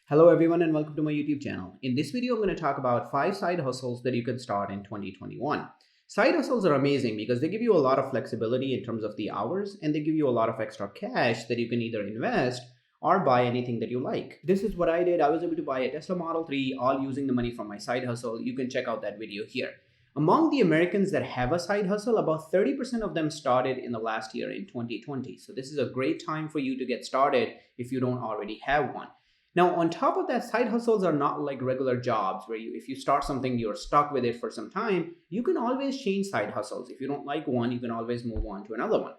Hello everyone and welcome to my YouTube channel. In this video, I'm going to talk about 5 side hustles that you can start in 2021. Side hustles are amazing because they give you a lot of flexibility in terms of the hours and they give you a lot of extra cash that you can either invest or buy anything that you like. This is what I did. I was able to buy a Tesla Model 3 all using the money from my side hustle. You can check out that video here. Among the Americans that have a side hustle, about 30% of them started in the last year in 2020. So this is a great time for you to get started if you don't already have one. Now, on top of that, side hustles are not like regular jobs where if you start something, you're stuck with it for some time. You can always change side hustles. If you don't like one, you can always move on to another one.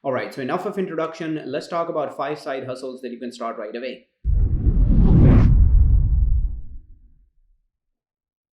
All right, so enough of introduction. Let's talk about 5 side hustles that you can start right away.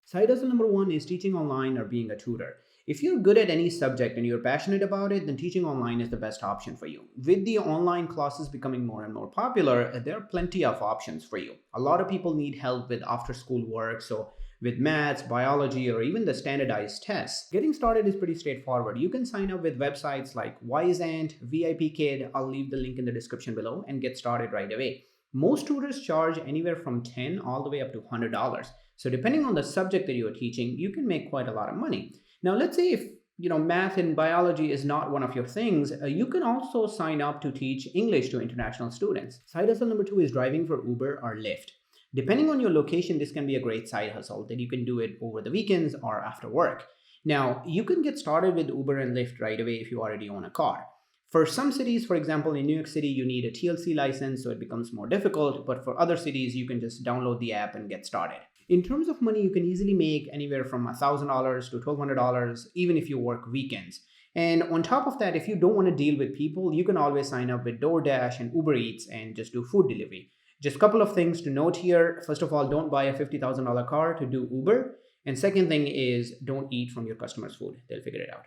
Side hustle number 1 is teaching online or being a tutor. If you're good at any subject and you're passionate about it, then teaching online is the best option for you. With the online classes becoming more and more popular, there are plenty of options for you. A lot of people need help with after school work, so with maths, biology, or even the standardized tests. Getting started is pretty straightforward. You can sign up with websites like Wiseant, VIP Kid, I'll leave the link in the description below, and get started right away. Most tutors charge anywhere from $10 all the way up to $100. So depending on the subject that you are teaching, you can make quite a lot of money. Now, let's say if math and biology is not one of your things, you can also sign up to teach English to international students. Side hustle number 2 is driving for Uber or Lyft. Depending on your location, this can be a great side hustle that you can do it over the weekends or after work. Now, you can get started with Uber and Lyft right away if you already own a car. For some cities, for example, in New York City, you need a TLC license, so it becomes more difficult. But for other cities, you can just download the app and get started. In terms of money, you can easily make anywhere from $1,000 to $1,200, even if you work weekends. And on top of that, if you don't want to deal with people, you can always sign up with DoorDash and Uber Eats and just do food delivery. Just a couple of things to note here. First of all, don't buy a $50,000 car to do Uber. And second thing is don't eat from your customers' food. They'll figure it out.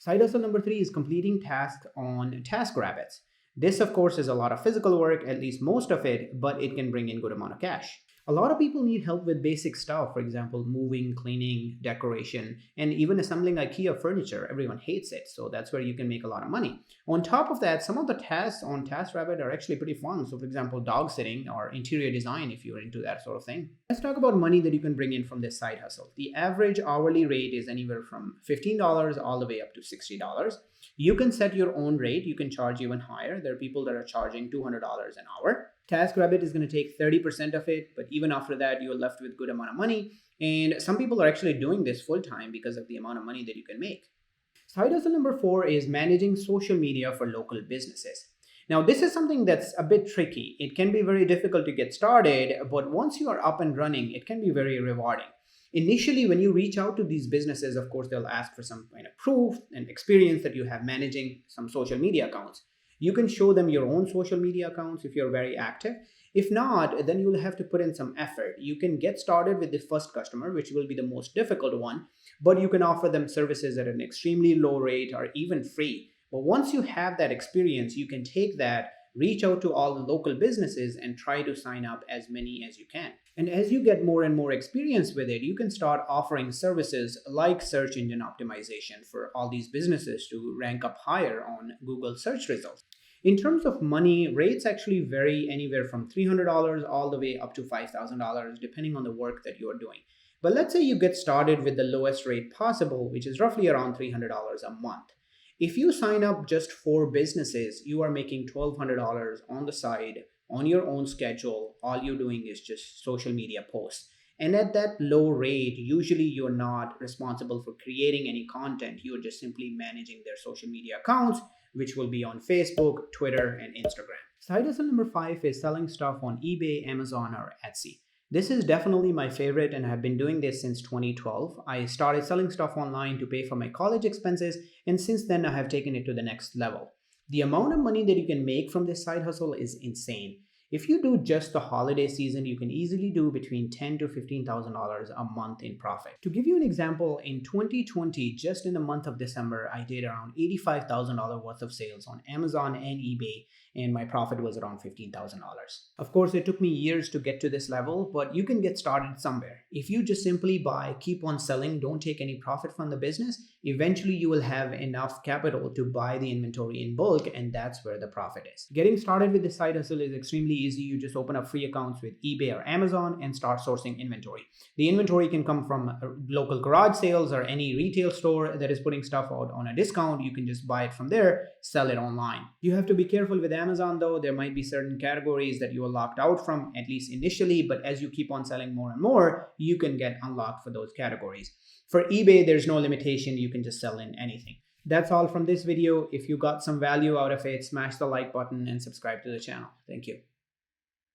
Side hustle number 3 is completing tasks on TaskRabbit. This, of course, is a lot of physical work, at least most of it, but it can bring in good amount of cash. A lot of people need help with basic stuff, for example, moving, cleaning, decoration, and even assembling IKEA furniture. Everyone hates it, so that's where you can make a lot of money. On top of that, some of the tasks on TaskRabbit are actually pretty fun. So, for example, dog sitting or interior design, if you're into that sort of thing. Let's talk about money that you can bring in from this side hustle. The average hourly rate is anywhere from $15 all the way up to $60. You can set your own rate. You can charge even higher. There are people that are charging $200 an hour. TaskRabbit is going to take 30% of it, but even after that, you're left with good amount of money. And some people are actually doing this full time because of the amount of money that you can make. Side hustle number 4 is managing social media for local businesses. Now, this is something that's a bit tricky. It can be very difficult to get started, but once you are up and running, it can be very rewarding. Initially, when you reach out to these businesses, of course, they'll ask for some kind of proof and experience that you have managing some social media accounts. You can show them your own social media accounts if you're very active. If not, then you'll have to put in some effort. You can get started with the first customer, which will be the most difficult one, but you can offer them services at an extremely low rate or even free. But once you have that experience, you can take that, reach out to all the local businesses and try to sign up as many as you can. And as you get more and more experience with it, you can start offering services like search engine optimization for all these businesses to rank up higher on Google search results. In terms of money, rates actually vary anywhere from $300 all the way up to $5,000, depending on the work that you are doing. But let's say you get started with the lowest rate possible, which is roughly around $300 a month. If you sign up just for businesses, you are making $1,200 on the side on your own schedule. All you're doing is just social media posts. And at that low rate, usually you're not responsible for creating any content. You're just simply managing their social media accounts, which will be on Facebook, Twitter, and Instagram. Side hustle number 5 is selling stuff on eBay, Amazon, or Etsy. This is definitely my favorite, and I've been doing this since 2012. I started selling stuff online to pay for my college expenses, and since then I have taken it to the next level. The amount of money that you can make from this side hustle is insane. If you do just the holiday season, you can easily do between $10,000 to $15,000 a month in profit. To give you an example, in 2020, just in the month of December, I did around $85,000 worth of sales on Amazon and eBay. and my profit was around $15,000. Of course, it took me years to get to this level, but you can get started somewhere. If you just simply buy, keep on selling, don't take any profit from the business, eventually you will have enough capital to buy the inventory in bulk, and that's where the profit is. Getting started with this side hustle is extremely easy. You just open up free accounts with eBay or Amazon and start sourcing inventory. The inventory can come from local garage sales or any retail store that is putting stuff out on a discount. You can just buy it from there, sell it online. You have to be careful with Amazon though. There might be certain categories that you are locked out from, at least initially, but as you keep on selling more and more, you can get unlocked for those categories. For eBay, there's no limitation. You can just sell in anything. That's all from this video. If you got some value out of it, smash the like button and subscribe to the channel. Thank you.